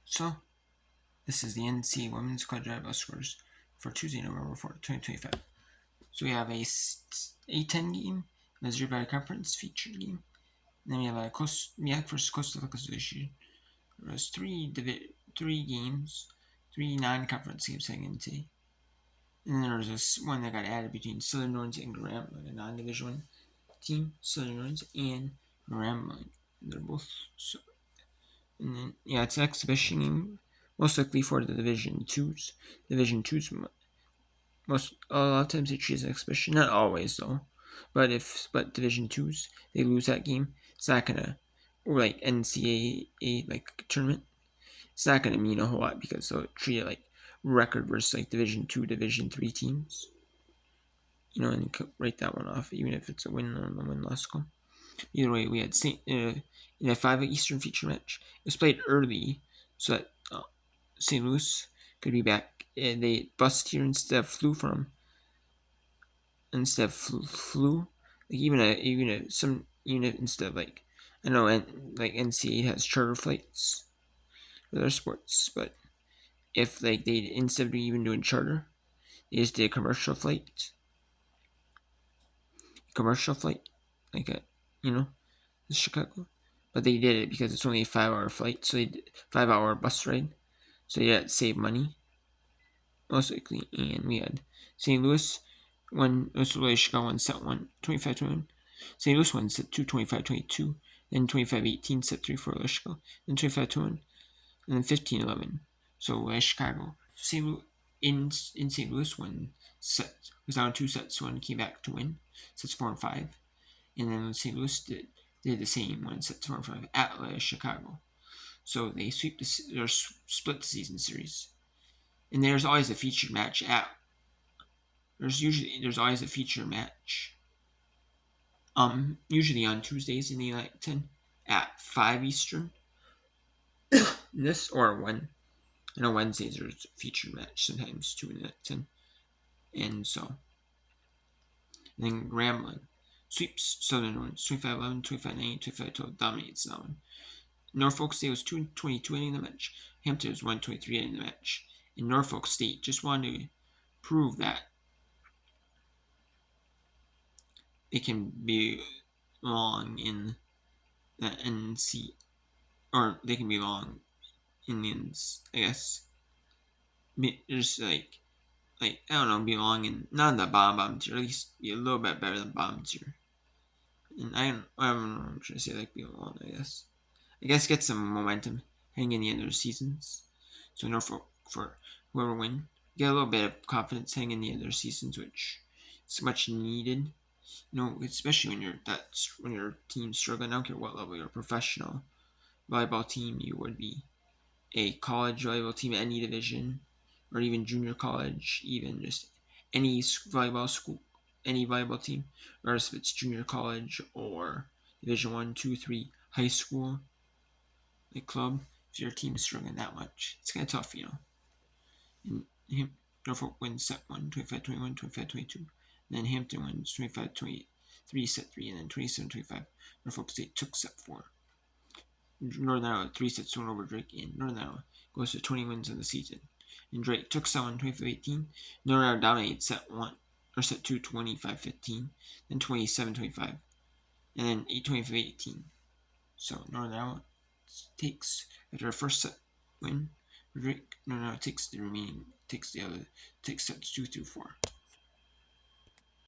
So, this is the NCAA Women's College Volleyball scores for Tuesday, November 4th, 2025. So we have a A10 game, Missouri Valley Conference featured game. And then we have a MEAC versus Coastal Association. There's three games, three non-conference games heading in today. And then there's this one that got added between Southern Orange and Grambling, a non-Division 1 team, Southern Orange and Grambling. They're both and then, it's an exhibition game, most likely for the Division 2s. Division 2s, a lot of times they treat as an exhibition. Not always, though. But Division 2s, they lose that game, it's not gonna, or like NCAA, like tournament, it's not gonna mean a whole lot because they'll treat it like record versus like Division 2, Division 3 teams. And you could write that one off, even if it's a win on the win-loss column. Either way, we had in a 5 Eastern feature match. It was played early so that St. Louis could be back. They busted here instead of flew. Like even instead of like, I know like NCAA has charter flights for their sports, but if like they instead of even doing charter, they just did a commercial flight like a Chicago, but they did it because it's only a 5-hour flight, so they did 5-hour bus ride, so they had to save money, most likely. And we had St. Louis Chicago won set 1, 25-21. St. Louis won set 2, 25-22. Then 25-18, set 3 for Chicago. Then 25-21, and then 15-11. So Chicago. In St. Louis won set, was down 2 sets, 1 came back to win sets 4 and 5, and then St. Louis did the same, 1 set 4 and 5 at Chicago. So they split the season series, and there's always a featured match there's always a feature match. Usually on Tuesdays in the Elite 10 at 5 Eastern. This or 1. I know Wednesdays there's a feature match, sometimes 2 in the Elite 10. And so. And then Grambling sweeps Southern Orange 25-11, 25-9, 25-12, dominates that one. Norfolk State was 2-22 ending the match. Hampton was 1-23 ending the match. And Norfolk State just wanted to prove that it can be long in the NC, or they can be long Indians, I guess. Just like I don't know, be long in not in the bottom tier, at least be a little bit better than bottom tier. And I don't know, I'm trying to say like be long, I guess get some momentum heading in the end of the seasons. So Norfolk, for whoever win, get a little bit of confidence heading in the end of the seasons, which is much needed. Especially when your team's struggling. I don't care what level you're, a professional volleyball team, you would be a college volleyball team at any division, or even junior college, even just any volleyball school, any volleyball team, regardless if it's junior college or Division 1, 2, 3 high school, like club. If your team is struggling that much, it's kind of tough, And Norfolk wins set 1, 25-21, 25-22. Then Hampton wins 25-23, set 3, and then 27-25. Norfolk State took set 4. Northern Iowa 3 sets 1 over Drake, and Northern Iowa goes to 20 wins in the season. And Drake took set 1 25-18. Northern Iowa dominated set 1 or set 2 25-15, then 27-25, and then 25-18. So Northern Iowa takes, after a first set win, Drake Northern Iowa takes sets 2 through 4.